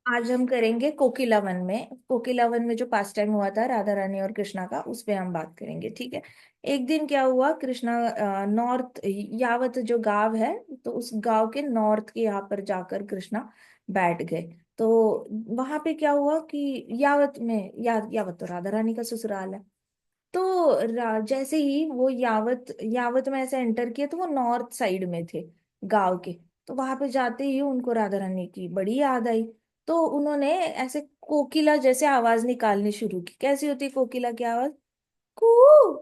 आज हम करेंगे कोकिलावन में। कोकिलावन में जो पास टाइम हुआ था राधा रानी और कृष्णा का, उस पे हम बात करेंगे, ठीक है। एक दिन क्या हुआ, कृष्णा नॉर्थ यावत जो गांव है, तो उस गांव के नॉर्थ के यहाँ पर जाकर कृष्णा बैठ गए। तो वहां पे क्या हुआ कि यावत में यावत तो राधा रानी का ससुराल है। तो जैसे ही वो यावत यावत में ऐसे एंटर किया तो वो नॉर्थ साइड में थे गांव के। तो वहां पे जाते ही उनको राधा रानी की बड़ी याद आई। तो उन्होंने ऐसे कोकिला जैसे आवाज निकालनी शुरू की। कैसी होती है कोकिला की आवाज? कू।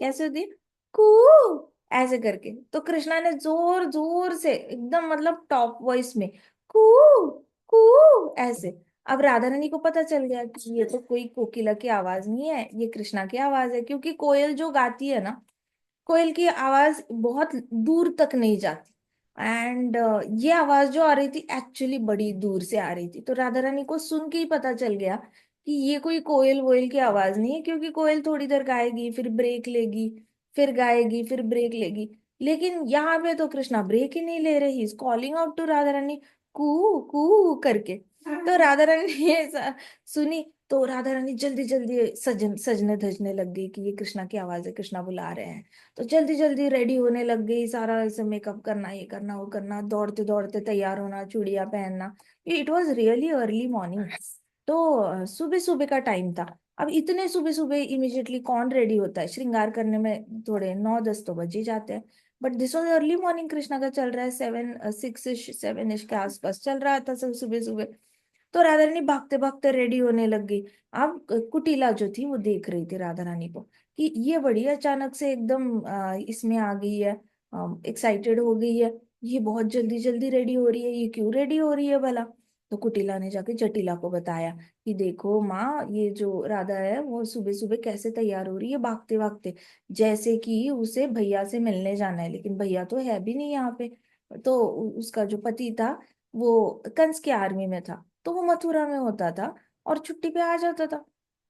कैसे होती है? कू। ऐसे करके तो कृष्णा ने जोर जोर से एकदम मतलब टॉप वॉइस में कू कू ऐसे। अब राधा रानी को पता चल गया कि ये तो कोई कोकिला की आवाज नहीं है, ये कृष्णा की आवाज है, क्योंकि कोयल जो गाती है ना, कोयल की आवाज बहुत दूर तक नहीं जाती। एंड ये आवाज जो आ रही थी एक्चुअली बड़ी दूर से आ रही थी। तो राधा रानी को सुन के ही पता चल गया कि ये कोई कोयल वोयल की आवाज नहीं है, क्योंकि कोयल थोड़ी देर गाएगी फिर ब्रेक लेगी, फिर गाएगी फिर ब्रेक लेगी। लेकिन यहाँ पे तो कृष्णा ब्रेक ही नहीं ले रही, he is calling out to Radha Rani, कू कू करके। तो राधा रानी ने ये सुनी। तो राधा रानी जल्दी जल्दी सजने धजने लग गई कि ये कृष्णा की आवाज है, कृष्णा बुला रहे हैं। तो जल्दी जल्दी रेडी होने लग गई, सारा ऐसे मेकअप करना, ये करना वो करना, दौड़ते दौड़ते तैयार होना, चूड़ियां पहनना। It was really early morning. तो सुबह सुबह का टाइम था। अब इतने सुबह सुबह इमिजिएटली कौन रेडी होता है श्रृंगार करने में? थोड़े 9-10 तो बज ही जाते हैं। But this was early morning, Krishna का चल रहा है 7-6-7 के आसपास चल रहा था सब सुबह सुबह। तो राधा रानी भागते भागते रेडी होने लग गई। अब कुटिला जो थी वो देख रही थी राधा रानी को कि ये बड़ी अचानक से एकदम इसमें आ गई है, एक्साइटेड हो गई है, ये बहुत जल्दी जल्दी रेडी हो रही है, ये क्यों रेडी हो रही है भला? तो कुटिला ने जाके जटिला को बताया कि देखो माँ, ये जो राधा है वो सुबह सुबह कैसे तैयार हो रही है भागते भागते, जैसे कि उसे भैया से मिलने जाना है, लेकिन भैया तो है भी नहीं यहाँ पे। तो उसका जो पति था वो कंस की आर्मी में था, तो वो मथुरा में होता था और छुट्टी पे आ जाता था।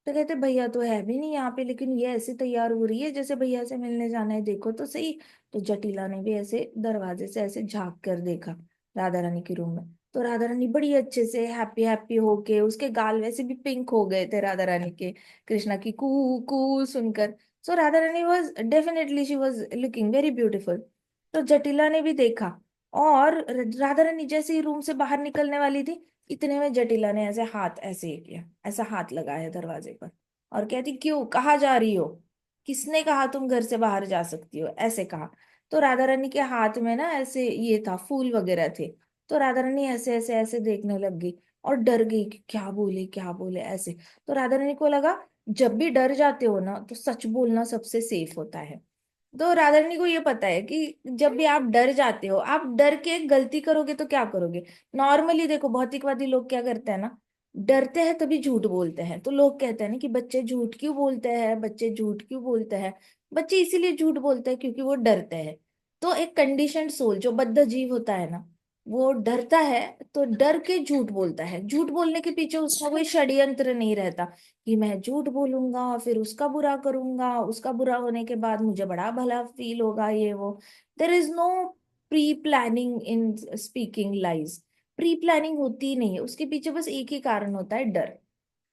तो कहते भैया तो है भी नहीं यहाँ पे, लेकिन ये ऐसे तैयार हो रही है जैसे भैया से मिलने जाना है, देखो तो सही। तो जटिला ने भी ऐसे दरवाजे से ऐसे झांक कर देखा राधा रानी के रूम में। तो राधा रानी बड़ी अच्छे से हैप्पी हैप्पी होके, उसके गाल वैसे भी पिंक हो गए थे राधा रानी के, कृष्णा की कू कू सुनकर। So Radha Rani was definitely she was looking very beautiful. तो जटिला ने भी देखा। और राधा रानी जैसे ही रूम से बाहर निकलने वाली थी, इतने में जटिला ने ऐसे हाथ ऐसे ही किया, ऐसा हाथ लगाया दरवाजे पर, और कहती क्यों, कहाँ जा रही हो? किसने कहा तुम घर से बाहर जा सकती हो? ऐसे कहा। तो राधा रानी के हाथ में ना ऐसे ये था, फूल वगैरह थे। तो राधा रानी ऐसे ऐसे ऐसे देखने लग गई और डर गई कि क्या बोले ऐसे। तो राधा रानी को लगा जब भी डर जाते हो ना तो सच बोलना सबसे सेफ होता है। तो राधा रानी को ये पता है कि जब भी आप डर जाते हो, आप डर के गलती करोगे तो क्या करोगे? नॉर्मली देखो, भौतिकवादी लोग क्या करते हैं ना, डरते हैं तभी झूठ बोलते हैं। तो लोग कहते हैं ना कि बच्चे झूठ क्यों बोलते हैं, बच्चे झूठ क्यों बोलते हैं? बच्चे इसीलिए झूठ बोलते हैं क्योंकि वो डरते हैं। तो एक कंडीशनड सोल जो बद्ध जीव होता है ना, वो डरता है, तो डर के झूठ बोलता है। झूठ बोलने के पीछे उसका कोई षड्यंत्र नहीं रहता कि मैं झूठ बोलूंगा फिर उसका बुरा करूंगा, उसका बुरा होने के बाद मुझे बड़ा भला फील होगा, ये वो। There is no pre planning in speaking lies. Pre planning होती ही नहीं है, उसके पीछे बस एक ही कारण होता है, डर।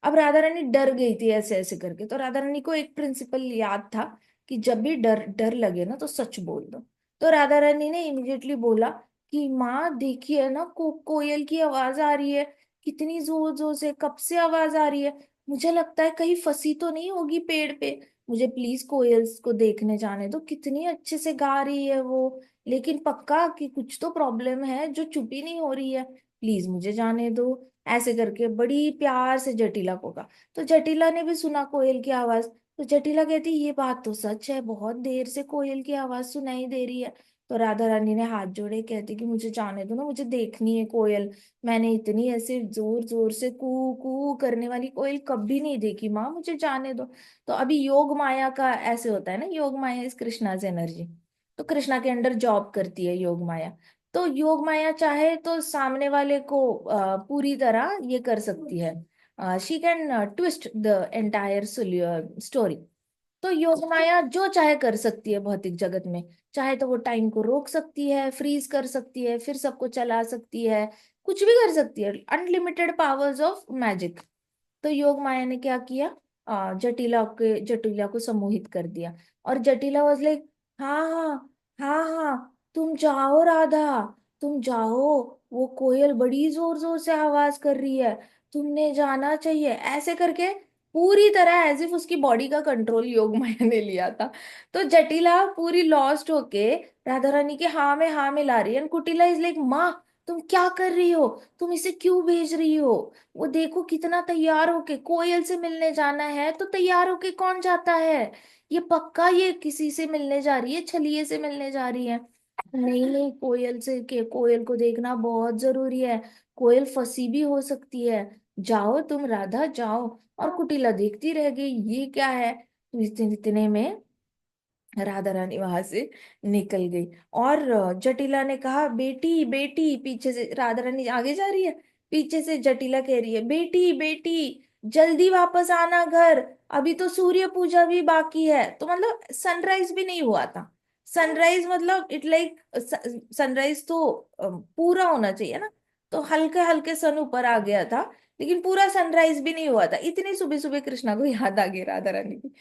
अब राधा रानी डर गई थी ऐसे ऐसे करके। तो राधा रानी को एक प्रिंसिपल याद था कि जब भी डर डर लगे ना तो सच बोल दो। तो राधा रानी ने इमिडिएटली बोला कि माँ देखिए ना, कोयल की आवाज आ रही है, कितनी जोर जोर से, कब से आवाज आ रही है। मुझे लगता है कहीं फंसी तो नहीं होगी पेड़ पे। मुझे प्लीज कोयल्स को देखने जाने दो, कितनी अच्छे से गा रही है वो। लेकिन पक्का कि कुछ तो प्रॉब्लम है जो चुप ही नहीं हो रही है, प्लीज मुझे जाने दो। ऐसे करके बड़ी प्यार से जटिला को कहा। तो जटिला ने भी सुना कोयल की आवाज। तो जटिला कहती ये बात तो सच है, बहुत देर से कोयल की आवाज सुनाई दे रही है। तो राधा रानी ने हाथ जोड़े, कहती कि मुझे जाने दो ना, मुझे देखनी है कोयल। मैंने इतनी ऐसे जोर जोर से कू कू करने वाली कोयल कभी नहीं देखी माँ, मुझे जाने दो। तो अभी योग माया का ऐसे होता है ना, योग माया इज कृष्णाज एनर्जी। तो कृष्णा के अंडर जॉब करती है योग माया। तो योग माया चाहे तो सामने वाले को पूरी तरह ये कर सकती है, she can twist the entire story. तो योग माया जो चाहे कर सकती है भौतिक जगत में। चाहे तो वो टाइम को रोक सकती है, फ्रीज कर सकती है, फिर सबको चला सकती है, कुछ भी कर सकती है, अनलिमिटेड पावर्स ऑफ मैजिक। तो योग माया ने क्या किया, जटिला को सम्मोहित कर दिया। और जटिला वाज लाइक, हाँ हाँ, हाँ हाँ, तुम जाओ राधा, तुम जाओ, वो कोयल बड़ी जोर जोर से आवाज कर रही है, तुमने जाना चाहिए, ऐसे करके पूरी तरह एज इफ उसकी बॉडी का कंट्रोल योग माया ने लिया था। तो जटिला पूरी लॉस्ट होके राधा रानी के हाँ में ला रही है, एंड कुटिला इज लाइक, माँ तुम क्या कर रही हो, तुम इसे क्यों भेज रही हो, वो देखो कितना तैयार होके, कोयल से मिलने जाना है तो तैयार होके कौन जाता है, ये पक्का ये किसी से मिलने जा रही है, छलिए से मिलने जा रही है। नहीं नहीं, कोयल से के कोयल को देखना बहुत जरूरी है, कोयल फंसी भी हो सकती है, जाओ तुम राधा जाओ। और कुटिला देखती रह गई ये क्या है। तो इतने इतने में राधा रानी वहां से निकल गई। और जटिला ने कहा, बेटी बेटी, पीछे से राधा रानी आगे जा रही है, पीछे से जटिला कह रही है, बेटी बेटी, जल्दी वापस आना घर, अभी तो सूर्य पूजा भी बाकी है। तो मतलब सनराइज भी नहीं हुआ था। सनराइज मतलब इट लाइक, सनराइज तो पूरा होना चाहिए ना, तो हल्के हल्के सन ऊपर आ गया था, लेकिन पूरा सनराइज भी नहीं हुआ था। इतनी सुबह सुबह कृष्णा को याद आ गई राधा रानी की।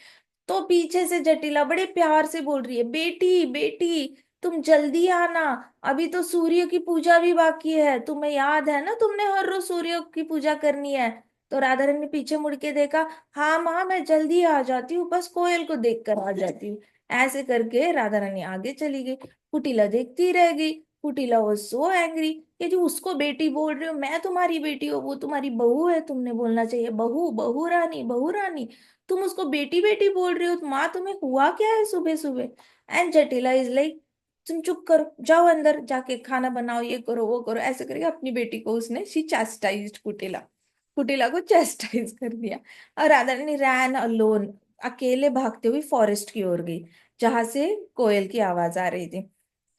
तो पीछे से जटिला बड़े प्यार से बोल रही है, बेटी बेटी, तुम जल्दी आना, अभी तो सूर्य की पूजा भी बाकी है, तुम्हें याद है ना, तुमने हर रोज सूर्य की पूजा करनी है। तो राधा रानी ने पीछे मुड़ के देखा, हाँ माँ मैं जल्दी आ जाती हूँ, बस कोयल को देख कर आ जाती हूँ। ऐसे करके राधा रानी आगे चली गई। कुटिला देखती रह गई। कुटिला वो सो एंग्री कि जो उसको बेटी बोल रहे हो, मैं तुम्हारी बेटी हूँ, वो तुम्हारी बहू है, तुमने बोलना चाहिए बहू, बहू रानी, बहू रानी, तुम उसको बेटी बेटी बोल रहे हो, तो माँ तुम्हें हुआ क्या है सुबह सुबह। एंड जटिला इज लाइक, तुम चुप करो, जाओ अंदर जाके खाना बनाओ, ये करो वो करो, ऐसे करके अपनी बेटी को उसने शी चैस्टाइज्ड कुटिला, कुटिला को चैस्टाइज कर दिया। और राधा रानी रैन अलोन, अकेले भागते हुए फॉरेस्ट की ओर गई, जहां से कोयल की आवाज आ रही थी।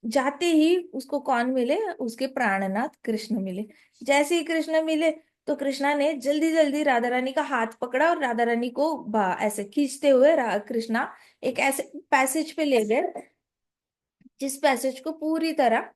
जाते ही उसको कौन मिले, उसके प्राणनाथ कृष्ण मिले। जैसे ही कृष्ण मिले, तो कृष्णा ने जल्दी जल्दी राधा रानी का हाथ पकड़ा और राधा रानी को ऐसे खींचते हुए कृष्णा एक ऐसे पैसेज पे ले गए, जिस पैसेज को पूरी तरह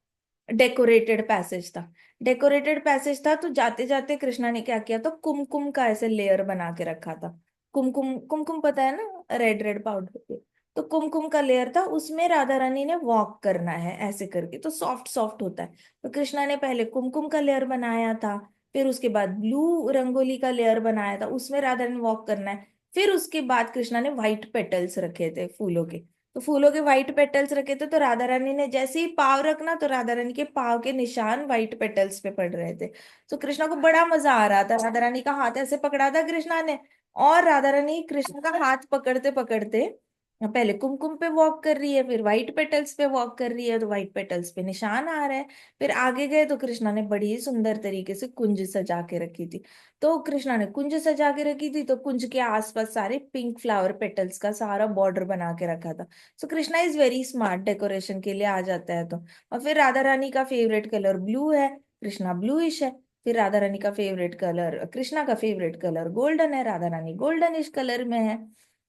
डेकोरेटेड पैसेज था। डेकोरेटेड पैसेज था, तो जाते जाते कृष्णा ने क्या किया, तो कुमकुम का ऐसे लेयर बना के रखा था। कुमकुम, कुमकुम पता है ना, रेड रेड पाउडर। तो कुमकुम का लेयर था, उसमें राधा रानी ने वॉक करना है ऐसे करके, तो सॉफ्ट सॉफ्ट होता है। तो कृष्णा ने पहले कुमकुम का लेयर बनाया था, फिर उसके बाद ब्लू रंगोली का लेयर बनाया था, उसमें राधा रानी वॉक करना है। फिर उसके बाद कृष्णा ने व्हाइट पेटल्स रखे थे फूलों के। तो फूलों के व्हाइट पेटल्स रखे थे, तो राधा रानी ने जैसे ही पाव रखना, तो राधा रानी के पाव के निशान व्हाइट पेटल्स पे पड़ रहे थे। तो कृष्णा को बड़ा मजा आ रहा था, राधा रानी का हाथ ऐसे पकड़ा था कृष्णा ने, और राधा रानी कृष्ण का हाथ पकड़ते पकड़ते पहले कुमकुम पे वॉक कर रही है, फिर व्हाइट पेटल्स पे वॉक कर रही है, तो व्हाइट पेटल्स पे निशान आ रहे हैं। फिर आगे गए तो कृष्णा ने बड़ी ही सुंदर तरीके से कुंज सजा के रखी थी। तो कृष्णा ने कुंज सजा के रखी थी, तो कुंज के आसपास सारे पिंक फ्लावर पेटल्स का सारा बॉर्डर बना के रखा था। So Krishna is very smart, decoration के लिए आ जाता है तो। और फिर राधा रानी का फेवरेट कलर ब्लू है, कृष्णा ब्लूइश है। फिर राधा रानी का फेवरेट कलर, कृष्णा का फेवरेट कलर गोल्डन है, राधा रानी गोल्डनिश कलर में है।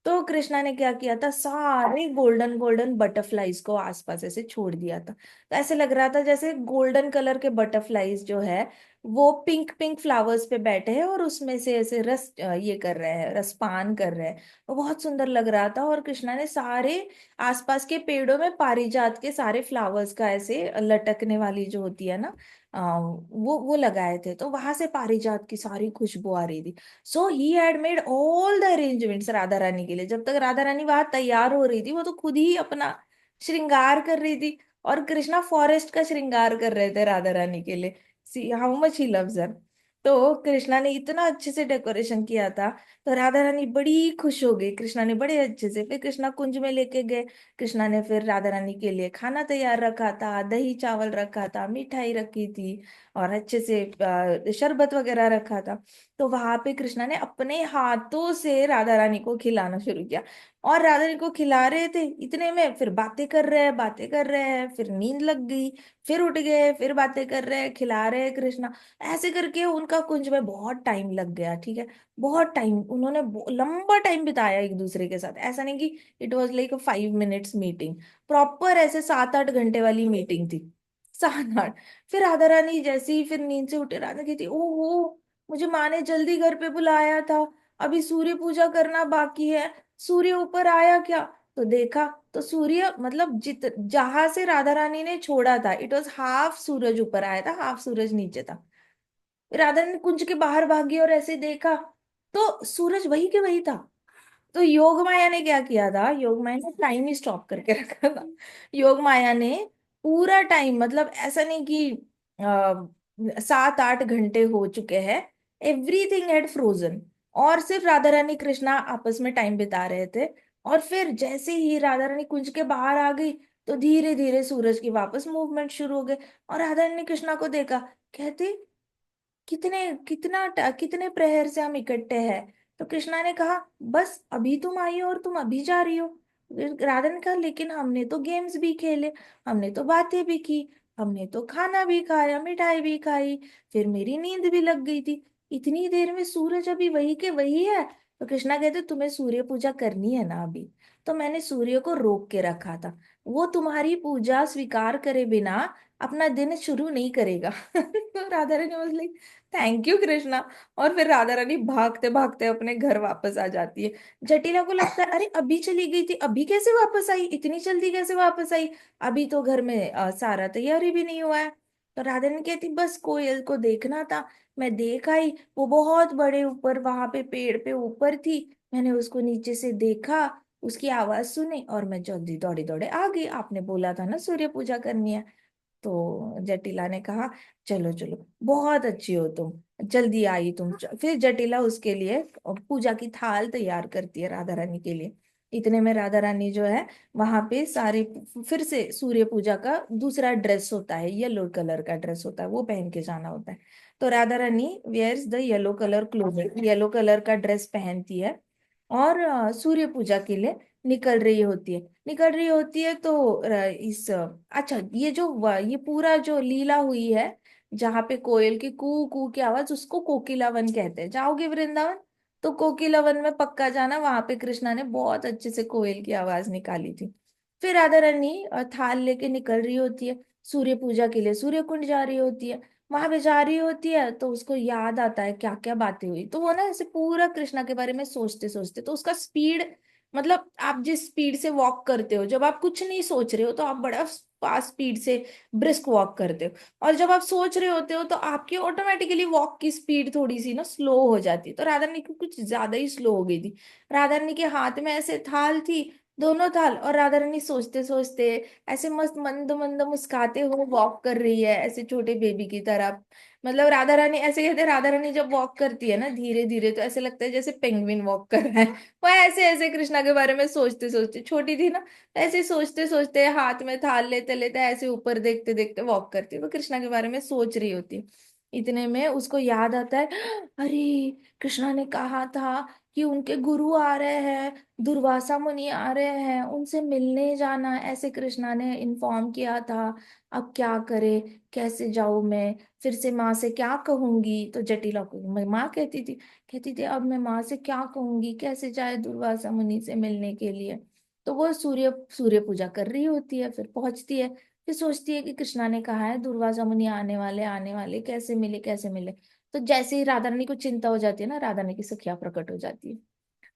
तो कृष्णा ने क्या किया था, सारे गोल्डन गोल्डन बटरफ्लाईज को आसपास ऐसे छोड़ दिया था। तो ऐसे लग रहा था जैसे गोल्डन कलर के बटरफ्लाईज जो है, वो पिंक पिंक फ्लावर्स पे बैठे हैं और उसमें से ऐसे रस ये कर रहे हैं, रसपान कर रहे हैं। वो बहुत सुंदर लग रहा था। और कृष्णा ने सारे आसपास के पेड़ों में पारिजात के सारे फ्लावर्स का ऐसे लटकने वाली जो होती है ना, वो लगाए थे, तो वहां से पारिजात की सारी खुशबू आ रही थी। So he had made all the arrangements Radha Rani के लिए। जब तक राधा रानी वहां तैयार हो रही थी, वो तो खुद ही अपना श्रृंगार कर रही थी, और कृष्णा फॉरेस्ट का श्रृंगार कर रहे थे राधा रानी के लिए। See how much he loves her. तो कृष्णा ने इतना अच्छे से डेकोरेशन किया था, तो राधा रानी बड़ी खुश हो गई। कृष्णा ने बड़े अच्छे से, फिर कृष्णा कुंज में लेके गए। कृष्णा ने फिर राधा रानी के लिए खाना तैयार रखा था, दही चावल रखा था, मिठाई रखी थी, और अच्छे से शरबत वगैरह रखा था। तो वहां पे कृष्णा ने अपने हाथों से राधा रानी को खिलाना शुरू किया। और राधा रानी को खिला रहे थे, इतने में फिर बातें कर रहे हैं, बातें कर रहे हैं, फिर नींद लग गई, फिर उठ गए, फिर बातें कर रहे हैं, खिला रहे हैं कृष्णा। ऐसे करके उनका कुंज में बहुत टाइम लग गया, ठीक है। बहुत टाइम उन्होंने लंबा टाइम बिताया एक दूसरे के साथ। ऐसा नहीं कि it was like a 5 minutes meeting, proper ऐसे 7-8 घंटे वाली मीटिंग थी। सात आठ। फिर राधा रानी जैसे ही फिर नींद से उठे, राधा कहती ओहो, मुझे माँ ने जल्दी घर पे बुलाया था, अभी सूर्य पूजा करना बाकी है, सूर्य ऊपर आया क्या? तो देखा तो सूर्य मतलब जित जहां से राधा रानी ने छोड़ा था, इट वॉज हाफ सूरज ऊपर आया था, हाफ सूरज नीचे था। राधा ने कुंज के बाहर भागी और ऐसे देखा तो सूरज वही के वही था। तो योग माया ने क्या किया था, योग माया ने टाइम ही स्टॉप करके रखा था। योग माया ने पूरा टाइम, मतलब ऐसा नहीं कि 7 8 घंटे हो चुके हैं, एवरीथिंग हैड फ्रोजन, और सिर्फ राधा रानी कृष्णा आपस में टाइम बिता रहे थे। और फिर जैसे ही राधा रानी कुंज के बाहर आ गई, तो धीरे धीरे सूरज की वापस मूवमेंट शुरू हो गए। और राधा रानी कृष्णा को देखा, कहते कितने प्रहर से हम इकट्ठे हैं? तो कृष्णा ने कहा बस अभी तुम आई हो और तुम अभी जा रही हो। फिर राधा ने कहा लेकिन हमने तो गेम्स भी खेले, हमने तो बातें भी की, हमने तो खाना भी खाया, मिठाई भी खाई, फिर मेरी नींद भी लग गई थी, इतनी देर में सूरज अभी वही के वही है। तो कृष्णा कहते तुम्हें सूर्य पूजा करनी है ना अभी, तो मैंने सूर्य को रोक के रखा था, वो तुम्हारी पूजा स्वीकार करे बिना अपना दिन शुरू नहीं करेगा। तो राधा रानी बोली थैंक यू कृष्णा। और फिर राधा रानी भागते भागते अपने घर वापस आ जाती है। जटिला को लगता है अरे अभी चली गई थी, अभी कैसे वापस आई, इतनी जल्दी कैसे वापस आई, अभी तो घर में सारा तैयारी भी नहीं हुआ है। तो राधा रानी कहती बस कोयल को देखना था, मैं देख आई, वो बहुत बड़े ऊपर वहां पे पेड़ पे ऊपर थी, मैंने उसको नीचे से देखा, उसकी आवाज सुनी और मैं जल्दी दौड़े दौड़े आ गई, आपने बोला था ना सूर्य पूजा करनी है। तो जटिला ने कहा चलो चलो बहुत अच्छी हो तुम, जल्दी आई तुम। फिर जटिला उसके लिए पूजा की थाल तैयार करती है राधा रानी के लिए। इतने में राधा रानी जो है वहां पे सारी, फिर से सूर्य पूजा का दूसरा ड्रेस होता है, येलो कलर का ड्रेस होता है, वो पहन के जाना होता है। तो Radha Rani wears the yellow colour clothing, yellow colour का ड्रेस पहनती है और सूर्य पूजा के लिए निकल रही होती है। तो अच्छा ये जो ये पूरा जो लीला हुई है, जहाँ पे कोयल की कू कू की आवाज, उसको कोकिला वन कहते हैं। जाओगे वृंदावन तो कोकिला वन में पक्का जाना, वहां पे कृष्णा ने बहुत अच्छे से कोयल की आवाज निकाली थी। फिर राधा रानी थाल लेके निकल रही होती है सूर्य पूजा के लिए, सूर्य कुंड जा रही होती है। वहां पे जा रही होती है तो उसको याद आता है क्या क्या बातें हुई, तो वो ना ऐसे पूरा कृष्णा के बारे में सोचते सोचते, तो उसका स्पीड, मतलब आप जिस स्पीड से वॉक करते हो, जब आप कुछ नहीं सोच रहे हो तो आप बड़ा फास्ट स्पीड से ब्रिस्क वॉक करते हो, और जब आप सोच रहे होते हो तो आपकी ऑटोमेटिकली वॉक की स्पीड थोड़ी सी ना स्लो हो जाती है। तो राधा रानी की कुछ ज्यादा ही स्लो हो गई थी। राधा रानी के हाथ में ऐसे थाल थी, दोनों थाल, और राधा रानी सोचते सोचते ऐसे मस्त मंद मंद मुस्काते हुए वॉक कर रही है, ऐसे छोटे बेबी की तरह। मतलब राधा रानी ऐसे कहते हैं, राधा रानी जब वॉक करती है ना धीरे धीरे, तो ऐसे लगता है जैसे पेंगुइन वॉक कर रहा है। वो ऐसे ऐसे कृष्णा के बारे में सोचते सोचते, छोटी थी ना, ऐसे सोचते सोचते हाथ में थाल लेते लेते ऐसे ऊपर देखते देखते वॉक करती है, वो कृष्णा के बारे में सोच रही होती है। इतने में उसको याद आता है अरे कृष्णा ने कहा था कि उनके गुरु आ रहे हैं, दुर्वासा मुनि आ रहे हैं, उनसे मिलने जाना है, ऐसे कृष्णा ने इन्फॉर्म किया था। अब क्या करे, कैसे जाऊं मैं, फिर से माँ से क्या कहूंगी? तो जटिला को मैं माँ कहती थी अब मैं माँ से क्या कहूंगी, कैसे जाए दुर्वासा मुनि से मिलने के लिए। तो वो सूर्य सूर्य पूजा कर रही होती है, फिर पहुंचती है, फिर सोचती है कि कृष्णा ने कहा है दुर्वासा मुनि आने वाले, कैसे मिले कैसे मिले। तो जैसे ही राधा रानी को चिंता हो जाती है ना, राधा रानी की सखिया प्रकट हो जाती है।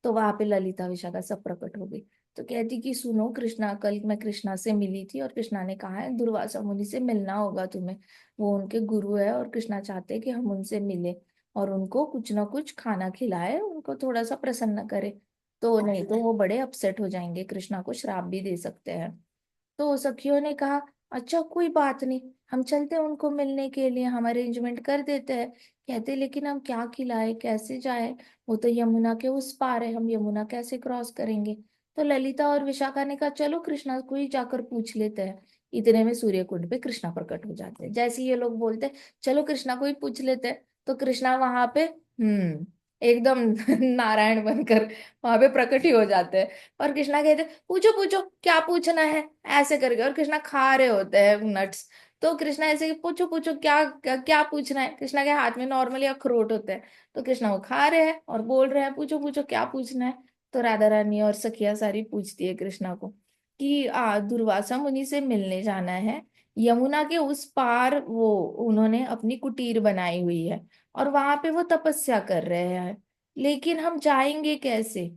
तो वहां पे ललिता विशाखा सब प्रकट हो गई। तो कहती कि सुनो कृष्णा, कल मैं कृष्णा से मिली थी और कृष्णा ने कहा है दुर्वासा मुनि से मिलना होगा तुम्हें, वो उनके गुरु है और कृष्णा चाहते हैं कि हम उनसे मिले और उनको कुछ ना कुछ खाना खिलाए, उनको थोड़ा सा प्रसन्न करे, तो नहीं तो वो बड़े अपसेट हो जाएंगे, कृष्णा को श्राप भी दे सकते हैं। तो सखियों ने कहा अच्छा कोई बात नहीं, हम चलते हैं उनको मिलने के लिए, हम अरेंजमेंट कर देते हैं। कहते लेकिन हम क्या खिलाए, कैसे जाए, वो तो यमुना के उस पार है, हम यमुना कैसे क्रॉस करेंगे? तो ललिता और विशाखा ने कहा चलो कृष्णा को ही जाकर पूछ लेते हैं। इतने में सूर्य कुंड पे कृष्णा प्रकट हो जाते हैं। जैसे ही ये लोग बोलते हैं चलो कृष्णा को ही पूछ लेते हैं, तो कृष्णा वहां पे एकदम नारायण बनकर वहां पे प्रकट ही हो जाते हैं। और कृष्णा कहते पूछो पूछो क्या पूछना है, ऐसे करके, और कृष्णा खा रहे होते हैं नट्स। तो कृष्णा ऐसे कि पूछो पूछो क्या क्या, क्या पूछना है, कृष्णा के हाथ में नॉर्मली अखरोट होते हैं, तो कृष्णा वो खा रहे हैं और बोल रहे हैं पूछो पूछो क्या पूछना है। तो राधा रानी और सखिया सारी पूछती है कृष्णा को कि दुर्वासा मुनि से मिलने जाना है, यमुना के उस पार वो उन्होंने अपनी कुटीर बनाई हुई है और वहां पे वो तपस्या कर रहे हैं। लेकिन हम जाएंगे कैसे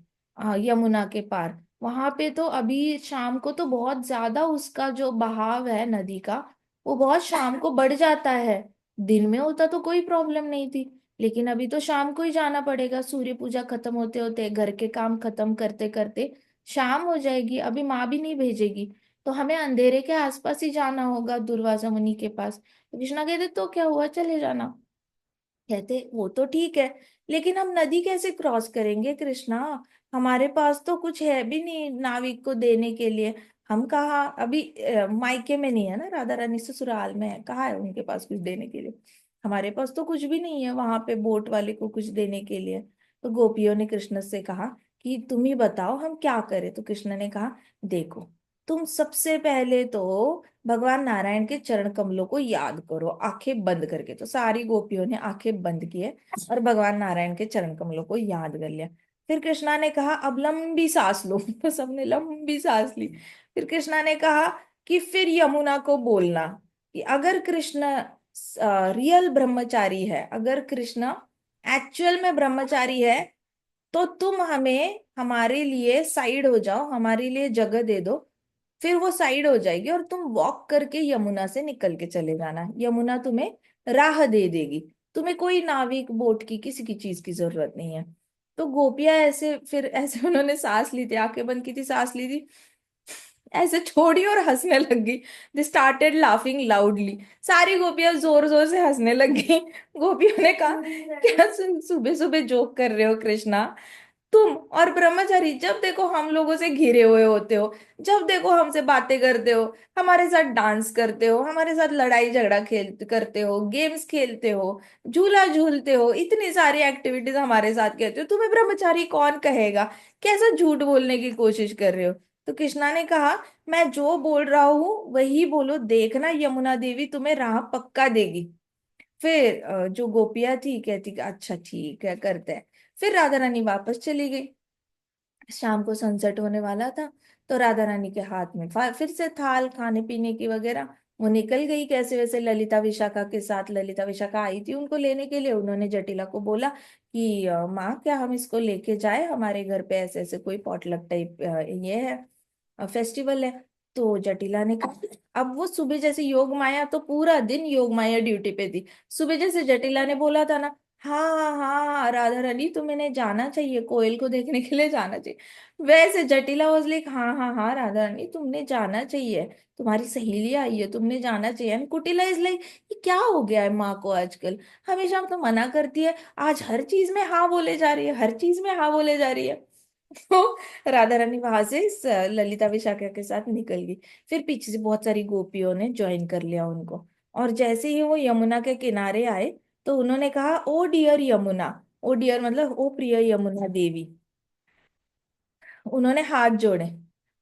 यमुना के पार? वहां पे तो अभी शाम को तो बहुत ज्यादा उसका जो बहाव है नदी का, वो बहुत शाम को बढ़ जाता है। दिन में होता तो कोई प्रॉब्लम नहीं थी, लेकिन अभी तो शाम को ही जाना पड़ेगा। सूर्य पूजा खत्म होते होते, घर के काम खत्म करते करते शाम हो जाएगी। अभी माँ भी नहीं भेजेगी, तो हमें अंधेरे के आसपास ही जाना होगा दुर्वासा मुनि के पास। तो कृष्णा कहते तो क्या हुआ, चले जाना। कहते वो तो ठीक है, लेकिन हम नदी कैसे क्रॉस करेंगे कृष्णा? हमारे पास तो कुछ है भी नहीं नाविक को देने के लिए। हम कहाँ अभी मायके में नहीं है ना, राधा रानी ससुराल में है, कहाँ है उनके पास कुछ देने के लिए? हमारे पास तो कुछ भी नहीं है वहां पे बोट वाले को कुछ देने के लिए। तो गोपियों ने कृष्ण से कहा कि तुम ही बताओ हम क्या करें। तो कृष्ण ने कहा देखो, तुम सबसे पहले तो भगवान नारायण के चरण कमलों को याद करो आंखें बंद करके। तो सारी गोपियों ने आंखें बंद किए और भगवान नारायण के चरण कमलों को याद कर लिया। फिर कृष्णा ने कहा अब लंबी सांस लो। तो सबने लंबी सांस ली। फिर कृष्णा ने कहा कि फिर यमुना को बोलना कि अगर कृष्ण रियल ब्रह्मचारी है, अगर कृष्ण एक्चुअल में ब्रह्मचारी है, तो तुम हमें हमारे लिए साइड हो जाओ, हमारे लिए जगह दे दो। फिर वो साइड हो जाएगी और तुम वॉक करके यमुना से निकल के चले जाना, यमुना तुम्हें राह दे देगी। तुम्हें कोई नाविक बोट की किसी की चीज की जरूरत नहीं है। तो गोपियां ऐसे फिर ऐसे उन्होंने सांस ली थी, आंखें बंद की थी, सांस ली थी, ऐसे छोड़ी और हंसने लग गई। They started laughing loudly. सारी गोपियां जोर जोर से हंसने लग गई। गोपियों ने कहा क्या सुबह सुबह जोक कर रहे हो कृष्णा? तुम और ब्रह्मचारी जब देखो हम लोगों से घिरे हुए होते हो, जब देखो हमसे बातें करते हो, हमारे साथ डांस करते हो, हमारे साथ लड़ाई झगड़ा खेल करते हो, गेम्स खेलते हो, झूला झूलते हो, इतनी सारी एक्टिविटीज हमारे साथ करते हो। तुम्हें ब्रह्मचारी कौन कहेगा? कैसा झूठ बोलने की कोशिश कर रहे हो? तो कृष्णा ने कहा मैं जो बोल रहा हूँ वही बोलो, देखना यमुना देवी तुम्हें राह पक्का देगी। फिर जो गोपियां थी कहती कि अच्छा ठीक है करते हैं। फिर राधा रानी वापस चली गई। शाम को सनसेट होने वाला था, तो राधा रानी के हाथ में फिर से थाल खाने पीने की वगैरह। वो निकल गई कैसे वैसे ललिता विशाखा के साथ। ललिता विशाखा आई थी उनको लेने के लिए। उन्होंने जटिला को बोला कि माँ क्या हम इसको लेके जाए, हमारे घर पे ऐसे ऐसे कोई पॉटलक टाइप ये है, फेस्टिवल है। तो जटिला ने कहा अब वो सुबह जैसे योग माया तो पूरा दिन योग माया ड्यूटी पे थी। सुबह जैसे जटिला ने बोला था ना, हाँ हाँ हाँ राधा रानी तुम्हें जाना चाहिए, कोयल को देखने के लिए जाना चाहिए, वैसे जटिला वाज लाइक हाँ हाँ हाँ राधा रानी तुमने जाना चाहिए, तुम्हारी सहेली आई है तुमने जाना चाहिए। एंड कुटिला इज लाइक ये क्या हो गया है माँ को आजकल, हमेशा तो मना करती है, आज हर चीज में हाँ बोले जा रही है, हर चीज में हाँ बोले जा रही है। तो राधा रानी वहां से ललिता विशाखा के साथ निकल गई। फिर पीछे से बहुत सारी गोपियों ने ज्वाइन कर लिया उनको। और जैसे ही वो यमुना के किनारे आए, तो उन्होंने कहा ओ डियर यमुना। ओ डियर मतलब ओ प्रिय यमुना देवी। उन्होंने हाथ जोड़े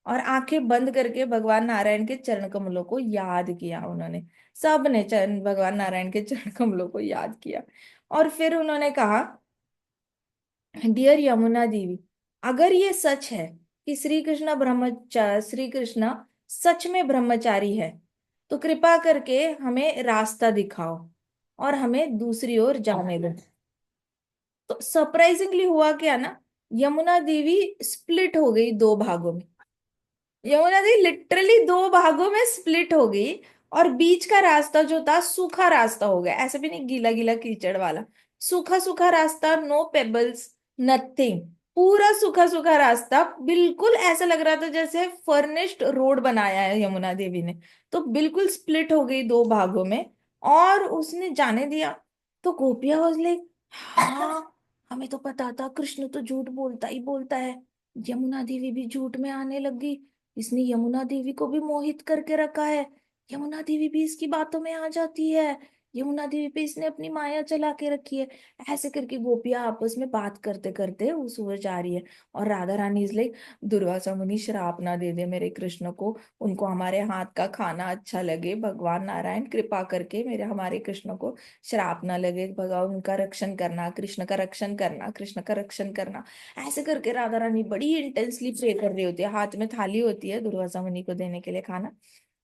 और आंखें बंद करके भगवान नारायण के चरण कमलों को याद किया। उन्होंने सब ने चरण भगवान नारायण के चरण कमलों को याद किया। और फिर उन्होंने कहा डियर यमुना देवी, अगर ये सच है कि श्री कृष्ण सच में ब्रह्मचारी है, तो कृपा करके हमें रास्ता दिखाओ और हमें दूसरी ओर जाने दो। तो सरप्राइजिंगली हुआ क्या ना, यमुना देवी स्प्लिट हो गई दो भागों में। यमुना दी लिटरली दो भागों में स्प्लिट हो गई। और बीच का रास्ता जो था सूखा रास्ता हो गया, ऐसे भी नहीं गीला गीला कीचड़ वाला, सूखा सूखा रास्ता, नो पेबल्स, नथिंग, पूरा सूखा सूखा रास्ता। बिल्कुल ऐसा लग रहा था जैसे फर्निश्ड रोड बनाया है यमुना देवी ने। तो बिल्कुल स्प्लिट हो गई दो भागों में और उसने जाने दिया। तो गोपिया वाज लाइक हाँ, हमें तो पता था कृष्ण तो झूठ बोलता ही बोलता है, यमुना देवी भी झूठ में आने लग गई, इसने यमुना देवी को भी मोहित करके रखा है, यमुना देवी भी इसकी बातों में आ जाती है, यमुना देवी पे इसने अपनी माया चला के रखी है। ऐसे करके गोपियां आपस में बात करते करते उस ओर जा रही है। और राधा रानी इस लाइक दुर्वासा मुनि श्राप ना दे दे मेरे कृष्ण को, उनको हमारे हाथ का खाना अच्छा लगे, भगवान नारायण कृपा करके मेरे हमारे कृष्ण को श्राप ना लगे, भगवान उनका रक्षण करना, कृष्ण का रक्षण करना, कृष्ण का रक्षण करना। ऐसे करके राधा रानी बड़ी इंटेंसली प्रे कर रही होती है, हाथ में थाली होती है दुर्वासा मुनि को देने के लिए खाना।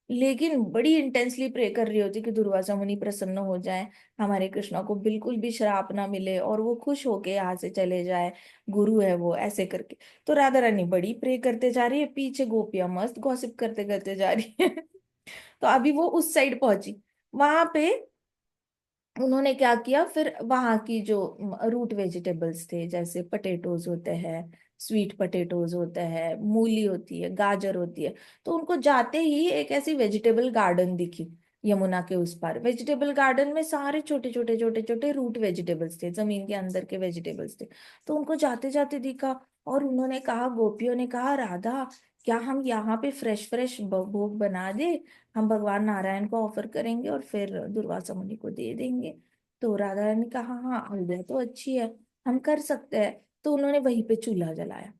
लेकिन बड़ी इंटेंसली प्रे कर रही होती कि दुर्वासा मुनि प्रसन्न हो जाए, हमारे कृष्णा को बिल्कुल भी श्राप ना मिले और वो खुश होके यहाँ से चले जाए, गुरु है वो, ऐसे करके। तो राधा रानी बड़ी प्रे करते जा रही है, पीछे गोपियां मस्त गॉसिप करते करते जा रही है। तो अभी वो उस साइड पहुंची, वहां पे उन्होंने क्या किया फिर, वहां की जो रूट वेजिटेबल्स थे, जैसे पटेटोज होते हैं, स्वीट पटेटोज होते हैं, मूली होती है, गाजर होती है, तो उनको जाते ही एक ऐसी वेजिटेबल गार्डन दिखी यमुना के उस पार। वेजिटेबल गार्डन में सारे छोटे छोटे छोटे छोटे रूट वेजिटेबल्स थे, जमीन के अंदर के वेजिटेबल्स थे। तो उनको जाते जाते दिखा, और उन्होंने कहा, गोपियों ने कहा, राधा क्या हम यहाँ पे फ्रेश फ्रेश भोग बना दे, हम भगवान नारायण को ऑफर करेंगे और फिर दुर्वासा मुनि को दे देंगे। तो राधा रानी ने कहा, हाँ आइडिया तो अच्छी है, हम कर सकते हैं। तो उन्होंने वहीं पे चूल्हा जलाया।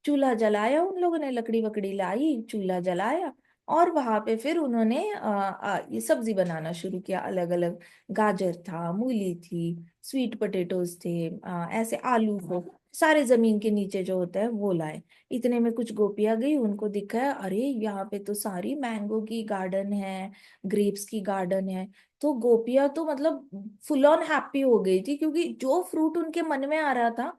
चूल्हा जलाया, उन लोगों ने लकड़ी वकड़ी लाई, चूल्हा जलाया, और वहां पे फिर उन्होंने ये सब्जी बनाना शुरू किया, अलग अलग। गाजर था, मूली थी, स्वीट पोटैटोज थे, ऐसे आलू को सारे जमीन के नीचे जो होता है वो लाए। इतने में कुछ गोपियां गई, उनको दिखा है, अरे यहाँ पे तो सारी मैंगो की गार्डन है, ग्रेप्स की गार्डन है। तो गोपियां तो मतलब फुल ऑन हैप्पी हो गई थी, क्योंकि जो फ्रूट उनके मन में आ रहा था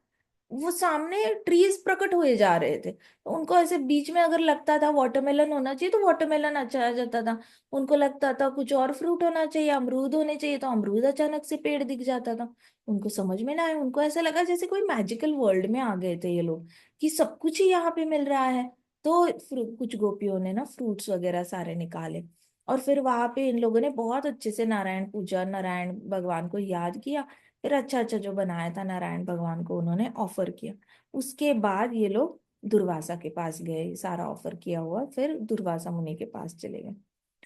वो सामने ट्रीज प्रकट हुए जा रहे थे। तो उनको ऐसे बीच में अगर लगता था वाटरमेलन होना चाहिए तो वाटरमेलन अच्छा आ जाता था, उनको लगता था कुछ और फ्रूट होना चाहिए, अमरूद होने चाहिए, तो अमरूद अचानक से पेड़ दिख जाता था। उनको समझ में ना आया, उनको ऐसा लगा जैसे कोई मैजिकल वर्ल्ड में आ गए थे ये लोग, कि सब कुछ ही यहाँ पे मिल रहा है। तो कुछ गोपियों ने ना फ्रूट्स वगैरह सारे निकाले, और फिर वहां पे इन लोगों ने बहुत अच्छे से नारायण पूजा, नारायण भगवान को याद किया, फिर अच्छा अच्छा जो बनाया था नारायण भगवान को उन्होंने ऑफर किया। उसके बाद ये लोग दुर्वासा के पास गए, सारा ऑफर किया हुआ, फिर दुर्वासा मुनि के पास चले गए।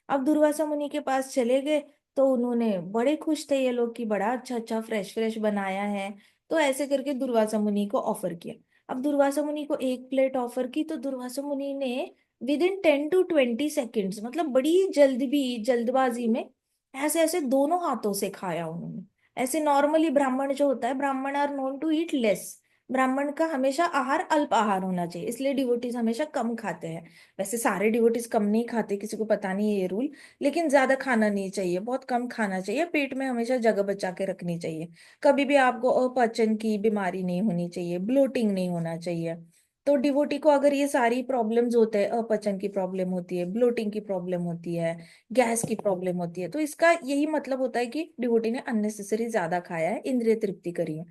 अब दुर्वासा मुनि के पास चले गए, तो उन्होंने बड़े खुश थे ये लोग कि बड़ा अच्छा अच्छा फ्रेश फ्रेश बनाया है। तो ऐसे करके दुर्वासा मुनि को ऑफर किया। अब दुर्वासा मुनि को एक प्लेट ऑफर की, तो दुर्वासा मुनि ने विद इन 10 to 20 सेकेंड्स, मतलब बड़ी जल्दबाजी में ऐसे ऐसे दोनों हाथों से खाया उन्होंने। ऐसे नॉर्मली ब्राह्मण जो होता है, Brahmin are known to eat less, ब्राह्मण का हमेशा आहार अल्प आहार होना चाहिए, इसलिए डिवोटीज हमेशा कम खाते हैं। वैसे सारे डिवोटीज कम नहीं खाते, किसी को पता नहीं है ये रूल, लेकिन ज्यादा खाना नहीं चाहिए, बहुत कम खाना चाहिए, पेट में हमेशा जगह बचा के रखनी चाहिए। कभी भी आपको अपचन की बीमारी नहीं होनी चाहिए, ब्लोटिंग नहीं होना चाहिए। तो डिवोटी को अगर ये सारी प्रॉब्लम्स होते हैं, अपचन की प्रॉब्लम होती है, ब्लोटिंग की प्रॉब्लम होती है, गैस की प्रॉब्लम होती है, तो इसका यही मतलब होता है कि डिवोटी ने अननेसेसरी ज्यादा खाया है, इंद्रिय तृप्ति करी है।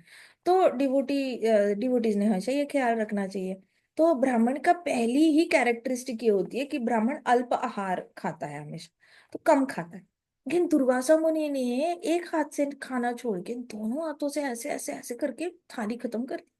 तो डिवोटीज ने हमेशा ये ख्याल रखना चाहिए। तो ब्राह्मण का पहली ही कैरेक्टरिस्टिक ये होती है कि ब्राह्मण अल्प आहार खाता है हमेशा, तो कम खाता है। लेकिन दुर्वासा मुनि ने एक हाथ से खाना छोड़ के दोनों हाथों से ऐसे ऐसे ऐसे करके थाली खत्म कर दी।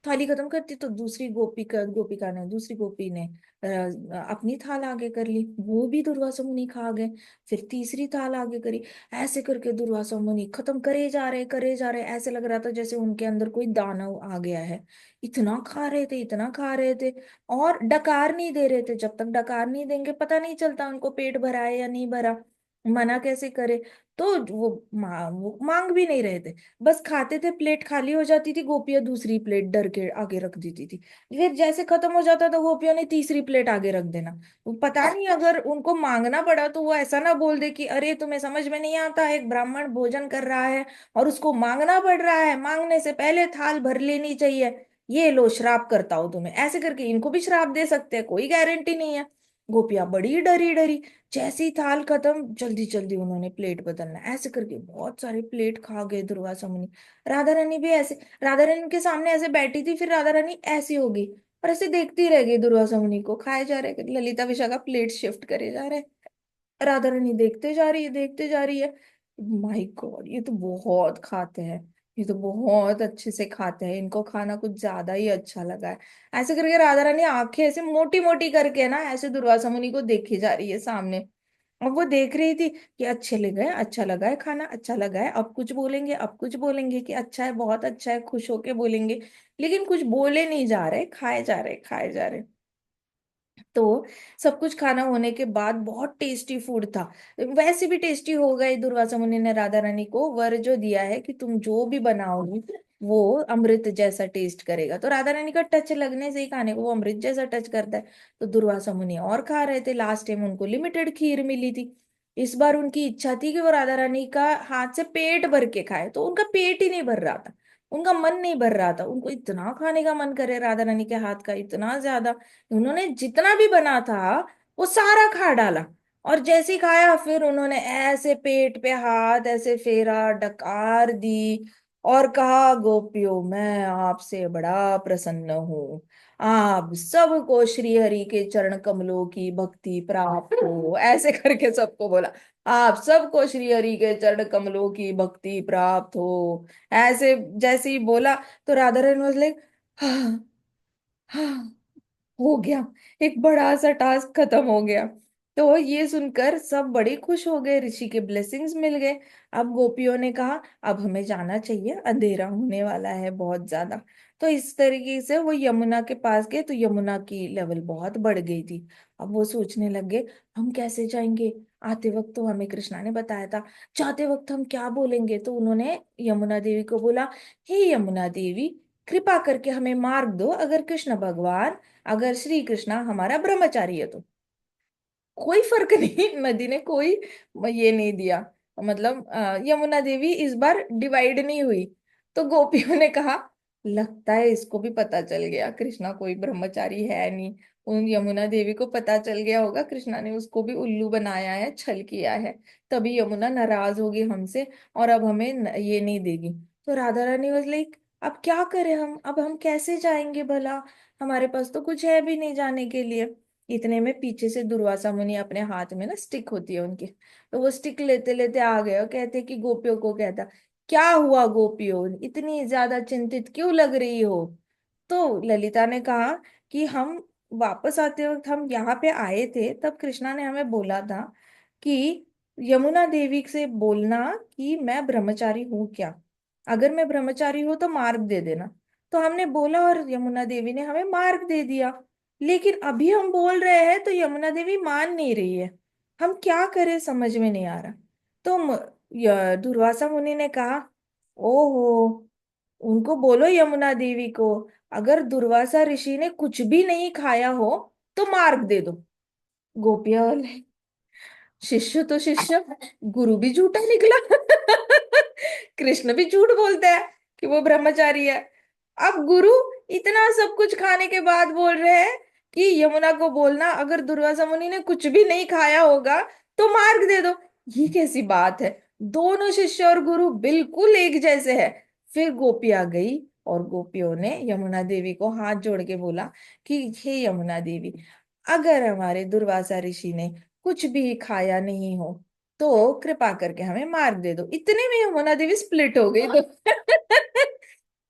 थाली खत्म करती तो दूसरी गोपिका ने, दूसरी गोपी ने अपनी थाल आगे कर ली, वो भी दुर्वासा मुनि खा गए। फिर तीसरी थाल आगे करी, ऐसे करके दुर्वासा मुनि खत्म करे जा रहे, ऐसे लग रहा था जैसे उनके अंदर कोई दानव आ गया है। इतना खा रहे थे, इतना खा रहे थे, और डकार नहीं दे रहे थे। जब तक डकार नहीं देंगे पता नहीं चलता उनको पेट भरा है या नहीं भरा, मना कैसे करे। तो वो मांग भी नहीं रहे थे, बस खाते थे, प्लेट खाली हो जाती थी, गोपियां दूसरी प्लेट डर के आगे रख देती थी। फिर जैसे खत्म हो जाता था, गोपियों ने तीसरी प्लेट आगे रख देना। वो पता नहीं, अगर उनको मांगना पड़ा तो वो ऐसा ना बोल दे कि अरे तुम्हें समझ में नहीं आता, एक ब्राह्मण भोजन कर रहा है और उसको मांगना पड़ रहा है, मांगने से पहले थाल भर लेनी चाहिए, ये लो श्राप करता हूं तुम्हें, ऐसे करके इनको भी श्राप दे सकते हैं, कोई गारंटी नहीं है। गोपियां बड़ी डरी डरी, जैसी थाल खत्म जल्दी जल्दी उन्होंने प्लेट बदलना, ऐसे करके बहुत सारे प्लेट खा गए दुर्वासा मुनि। राधा रानी भी ऐसे, राधा रानी के सामने ऐसे बैठी थी, फिर राधा रानी ऐसी होगी और ऐसे देखती रह गई दुर्वासा मुनि को, खाए जा रहे, ललिता विशाखा प्लेट शिफ्ट करे जा रहे, राधा रानी देखते जा रही है, देखते जा रही है। माय गॉड, ये तो बहुत खाते हैं, ये तो बहुत अच्छे से खाते हैं, इनको खाना कुछ ज्यादा ही अच्छा लगा है। ऐसे करके राधा रानी आंखें ऐसे मोटी मोटी करके ना ऐसे दुर्वासा मुनि को देखी जा रही है सामने। और वो देख रही थी कि अच्छे लगे, अच्छा लगा है खाना, अच्छा लगा है, अब कुछ बोलेंगे, अब कुछ बोलेंगे कि अच्छा है, बहुत अच्छा है, खुश होके बोलेंगे। लेकिन कुछ बोले नहीं जा रहे, खाए जा रहे, खाए जा रहे। तो सब कुछ खाना होने के बाद बहुत टेस्टी फूड था। वैसे भी टेस्टी हो गए, दुर्वासा मुनि ने राधा रानी को वर जो दिया है कि तुम जो भी बनाओगी वो अमृत जैसा टेस्ट करेगा। तो राधा रानी का टच लगने से ही खाने को वो अमृत जैसा टच करता है। तो दुर्वासा मुनि और खा रहे थे, लास्ट टाइम उनको लिमिटेड खीर मिली थी। इस बार उनकी इच्छा थी कि वो राधा रानी का हाथ से पेट भर के खाए, तो उनका पेट ही नहीं भर रहा था, उनका मन नहीं भर रहा था, उनको इतना खाने का मन करे राधा रानी के हाथ का, इतना ज्यादा। उन्होंने जितना भी बना था वो सारा खा डाला। और जैसे ही खाया फिर उन्होंने ऐसे पेट पे हाथ ऐसे फेरा, डकार दी और कहा, गोपियों मैं आपसे बड़ा प्रसन्न हूँ, आप सबको श्री हरि के चरण कमलों की भक्ति प्राप्त हो, ऐसे करके सबको बोला, आप सबको श्री हरि के चरण कमलों की भक्ति प्राप्त हो। ऐसे जैसे ही बोला तो राधा रानी वाज लाइक, हाँ हाँ, हो गया, एक बड़ा सा टास्क खत्म हो गया। तो ये सुनकर सब बड़े खुश हो गए, ऋषि के ब्लेसिंग्स मिल गए। अब गोपियों ने कहा अब हमें जाना चाहिए, अंधेरा होने वाला है बहुत ज्यादा। तो इस तरीके से वो यमुना के पास गए, तो यमुना की लेवल बहुत बढ़ गई थी। अब वो सोचने लगे हम कैसे जाएंगे, आते वक्त तो हमें कृष्णा ने बताया था, जाते वक्त हम क्या बोलेंगे। तो उन्होंने यमुना देवी को बोला, हे यमुना देवी, कृपा करके हमें मार्ग दो, अगर कृष्ण भगवान, अगर श्री कृष्णा हमारा ब्रह्मचारी है तो। कोई फर्क नहीं, नदी ने कोई ये नहीं दिया, मतलब यमुना देवी इस बार डिवाइड नहीं हुई। तो गोपियों ने कहा लगता है इसको भी पता चल गया कृष्णा कोई ब्रह्मचारी है नहीं। उन यमुना देवी को पता चल गया होगा कृष्णा ने उसको भी उल्लू बनाया है, छल किया है, तभी यमुना नाराज होगी हमसे और अब हमें ये नहीं देगी। तो राधा रानी वाज लाइक अब क्या करें हम, अब हम कैसे जाएंगे भला, हमारे पास तो कुछ है भी नहीं जाने के लिए। इतने में पीछे से दुर्वासा मुनि अपने हाथ में ना स्टिक होती है उनकी, तो वो स्टिक लेते लेते आ गए और कहते कि गोपियों को कहता, क्या हुआ गोपियों, इतनी ज्यादा चिंतित क्यों लग रही हो। तो ललिता ने कहा कि हम वापस आते वक्त हम यहाँ पे आए थे, तब कृष्णा ने हमें बोला था कि यमुना देवी से बोलना कि मैं ब्रह्मचारी हूँ क्या, अगर मैं ब्रह्मचारी हूँ तो मार्ग दे देना। तो हमने बोला और यमुना देवी ने हमें मार्ग दे दिया। लेकिन अभी हम बोल रहे हैं तो यमुना देवी मान नहीं रही है, हम क्या करें समझ में नहीं आ रहा। तो दुर्वासा मुनि ने कहा, ओहो, उनको बोलो यमुना देवी को, अगर दुर्वासा ऋषि ने कुछ भी नहीं खाया हो तो मार्ग दे दो। गोपियां बोले, शिष्य तो शिष्य, गुरु भी झूठा निकला। कृष्ण भी झूठ बोलता है कि वो ब्रह्मचारी है। अब गुरु इतना सब कुछ खाने के बाद बोल रहे हैं कि यमुना को बोलना अगर दुर्वासा मुनि ने कुछ भी नहीं खाया होगा तो मार्ग दे दो। ये कैसी बात है, दोनों शिष्य और गुरु बिल्कुल एक जैसे हैं। फिर गोपियां गई और गोपियों ने यमुना देवी को हाथ जोड़ के बोला कि हे यमुना देवी, अगर हमारे दुर्वासा ऋषि ने कुछ भी खाया नहीं हो तो कृपा करके हमें मार्ग दे दो। इतने में यमुना देवी स्प्लिट हो गई, तो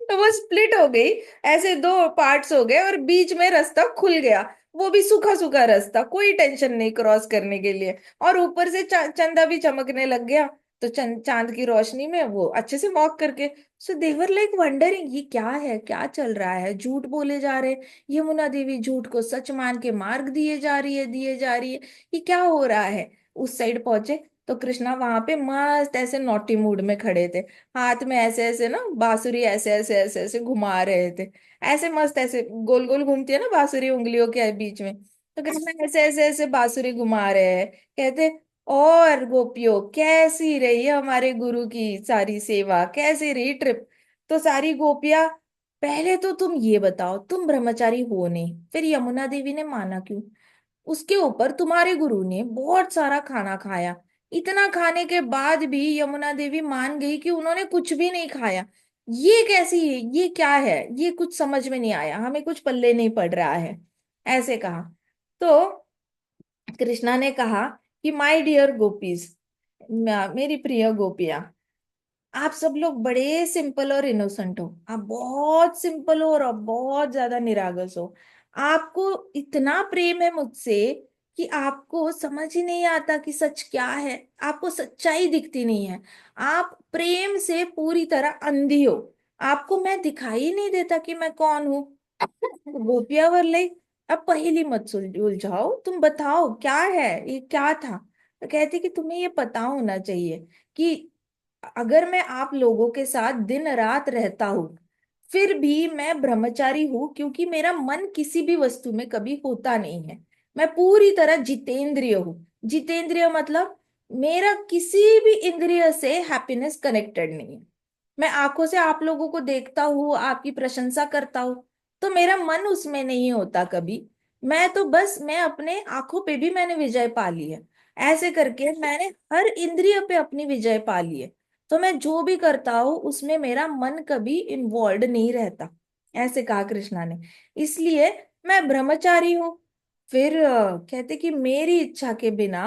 तो वो स्प्लिट हो गई, ऐसे दो पार्ट्स हो गए और बीच में रास्ता खुल गया। वो भी सूखा सूखा रास्ता, कोई टेंशन नहीं क्रॉस करने के लिए। और ऊपर से चंदा भी चमकने लग गया, तो चांद की रोशनी में वो अच्छे से वॉक करके। सो देवर लाइक वंडरिंग ये क्या है, क्या चल रहा है, झूठ बोले जा रहे हैं, यमुना देवी झूठ को सच मान के मार्ग दिए जा रही है, दिए जा रही है, ये क्या हो रहा है। उस साइड पहुंचे तो कृष्णा वहां पे मस्त ऐसे नॉटी मूड में खड़े थे, हाथ में ऐसे ऐसे ना बांसुरी ऐसे ऐसे ऐसे ऐसे घुमा रहे थे, ऐसे मस्त ऐसे गोल गोल घूमती है ना बांसुरी उंगलियों के बीच में। तो कृष्ण ऐसे ऐसे ऐसे बांसुरी घुमा रहे हैं, कहते, और गोपियों कैसी रही हमारे गुरु की सारी सेवा, कैसी रही ट्रिप। तो सारी गोपियां, पहले तो तुम ये बताओ तुम ब्रह्मचारी हो नहीं, फिर यमुना देवी ने माना क्यों, उसके ऊपर तुम्हारे गुरु ने बहुत सारा खाना खाया, इतना खाने के बाद भी यमुना देवी मान गई कि उन्होंने कुछ भी नहीं खाया। ये कैसी है, ये क्या है, ये कुछ समझ में नहीं आया, हमें कुछ पल्ले नहीं पड़ रहा है, ऐसे कहा। तो कृष्णा ने कहा कि माय डियर गोपीज, मेरी प्रिय गोपियां, आप सब लोग बड़े सिंपल और इनोसेंट हो, आप बहुत सिंपल हो और आप बहुत ज्यादा निरागस हो। आपको इतना प्रेम है मुझसे कि आपको समझ ही नहीं आता कि सच क्या है, आपको सच्चाई दिखती नहीं है, आप प्रेम से पूरी तरह अंधी हो, आपको मैं दिखाई नहीं देता कि मैं कौन हूँ। गोपिया वर लाइक, अब पहेली मत उलझाओ, तुम बताओ क्या है, ये क्या था। तो कहती कि तुम्हें ये पता होना चाहिए कि अगर मैं आप लोगों के साथ दिन रात रहता हूं, फिर भी मैं ब्रह्मचारी हूं, क्योंकि मेरा मन किसी भी वस्तु में कभी होता नहीं है। मैं पूरी तरह जितेंद्रिय हूं। जितेंद्रिय मतलब मेरा किसी भी इंद्रिय से हैप्पीनेस कनेक्टेड नहीं है। मैं आंखों से आप लोगों को देखता हूँ, आपकी प्रशंसा करता हूँ, तो मेरा मन उसमें नहीं होता कभी। मैं तो बस, मैं अपने आंखों पे भी मैंने विजय पा ली है। ऐसे करके मैंने हर इंद्रिय पे अपनी विजय पा ली है। तो मैं जो भी करता हूँ उसमें मेरा मन कभी इन्वॉल्व नहीं रहता। ऐसे कहा कृष्णा ने। इसलिए मैं ब्रह्मचारी हूँ। फिर कहते कि मेरी इच्छा के बिना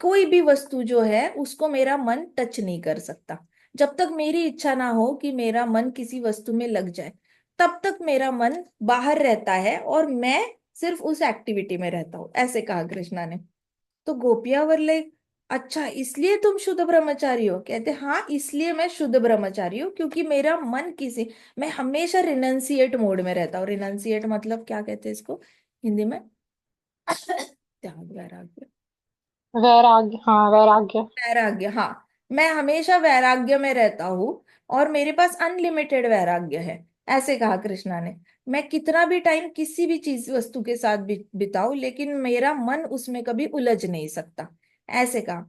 कोई भी वस्तु जो है उसको मेरा मन टच नहीं कर सकता। जब तक मेरी इच्छा ना हो कि मेरा मन किसी वस्तु में लग जाए, तब तक मेरा मन बाहर रहता है और मैं सिर्फ उस एक्टिविटी में रहता हूँ। ऐसे कहा कृष्णा ने। तो गोपियां बोले, अच्छा इसलिए तुम शुद्ध ब्रह्मचारी हो? कहते हाँ, इसलिए मैं शुद्ध ब्रह्मचारी हूँ, क्योंकि मेरा मन किसी, मैं हमेशा रिनंसिएट मोड में रहता हूँ। रिनंसिएट मतलब क्या कहते हैं इसको हिंदी में? त्याग, वैराग्य। वैराग्य, हाँ वैराग्य। वैराग्य, हाँ। मैं हमेशा वैराग्य में रहता हूँ और मेरे पास अनलिमिटेड वैराग्य है। ऐसे कहा कृष्णा ने। मैं कितना भी टाइम किसी भी चीज वस्तु के साथ बिताऊं, लेकिन मेरा मन उसमें कभी उलझ नहीं सकता। ऐसे कहा।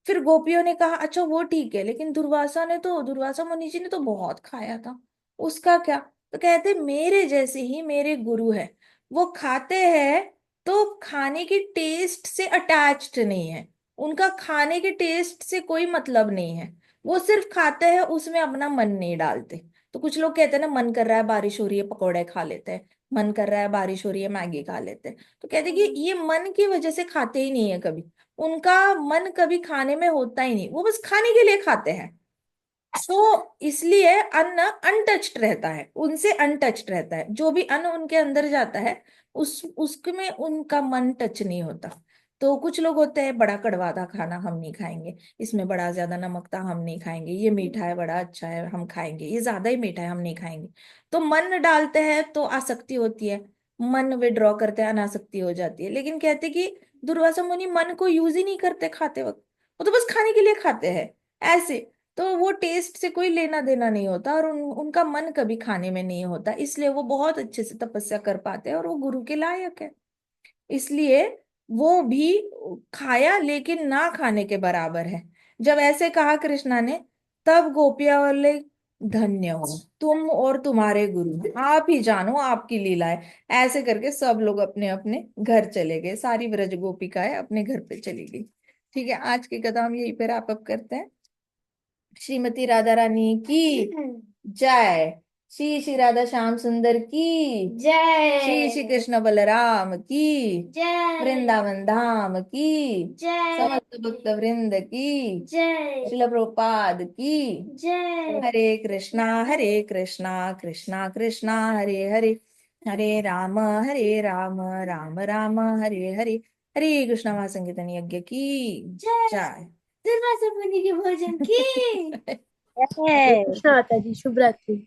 फिर गोपियों ने कहा, अच्छा वो ठीक है, लेकिन दुर्वासा मुनि जी ने तो बहुत खाया था, उसका क्या? तो कहते मेरे जैसे ही मेरे गुरु है, वो खाते हैं तो खाने की टेस्ट से अटैच्ड नहीं है। उनका खाने के टेस्ट से कोई मतलब नहीं है। वो सिर्फ खाते हैं, उसमें अपना मन नहीं डालते। तो कुछ लोग कहते हैं ना, मन कर रहा है बारिश हो रही है पकौड़े खा लेते हैं, मन कर रहा है बारिश हो रही है मैगी खा लेते हैं। तो कहते हैं कि ये मन की वजह से खाते ही नहीं है कभी। उनका मन कभी खाने में होता ही नहीं, वो बस खाने के लिए खाते हैं। तो इसलिए अन्न अनटच्ड रहता है, उनसे अनटच्ड रहता है। जो भी अन्न उनके अंदर जाता है उसमें उनका मन टच नहीं होता। तो कुछ लोग होते हैं, बड़ा कड़वा था खाना, हम नहीं खाएंगे, इसमें बड़ा ज्यादा नमक था, हम नहीं खाएंगे, ये मीठा है बड़ा अच्छा है हम खाएंगे, ये ज्यादा ही मीठा है हम नहीं खाएंगे। तो मन डालते हैं तो आसक्ति होती है, मन विड्रॉ करते हैं अनासक्ति हो जाती है। लेकिन कहते कि दुर्वासा मुनि मन को यूज ही नहीं करते खाते वक्त, वो तो बस खाने के लिए खाते हैं। ऐसे, तो वो टेस्ट से कोई लेना देना नहीं होता, और उनका मन कभी खाने में नहीं होता, इसलिए वो बहुत अच्छे से तपस्या कर पाते हैं और वो गुरु के लायक है। इसलिए वो भी खाया, लेकिन ना खाने के बराबर है। जब ऐसे कहा कृष्णा ने, तब गोपियां बोले, धन्य हो तुम और तुम्हारे गुरु, आप ही जानो आपकी लीला है। ऐसे करके सब लोग अपने अपने घर चले गए, सारी ब्रज गोपिकाएं अपने घर पे चली गई। ठीक है, आज की कथा हम यहीं पे रैप अप करते हैं। श्रीमती राधा रानी की जय। श्री श्री राधा श्याम सुंदर की जय। श्री श्री कृष्ण बलराम की जय। वृंदावन धाम की जय। समस्त भक्त वृंद की जय। श्रील प्रभुपाद की जय। हरे कृष्णा कृष्णा कृष्णा हरे हरे, हरे राम राम राम हरे हरे। हरे कृष्णा महासंकीर्तन यज्ञ की जय। दुर्वासा मुनि के भोजन की है। कृष्णा माता जी, शुभ रात्रि।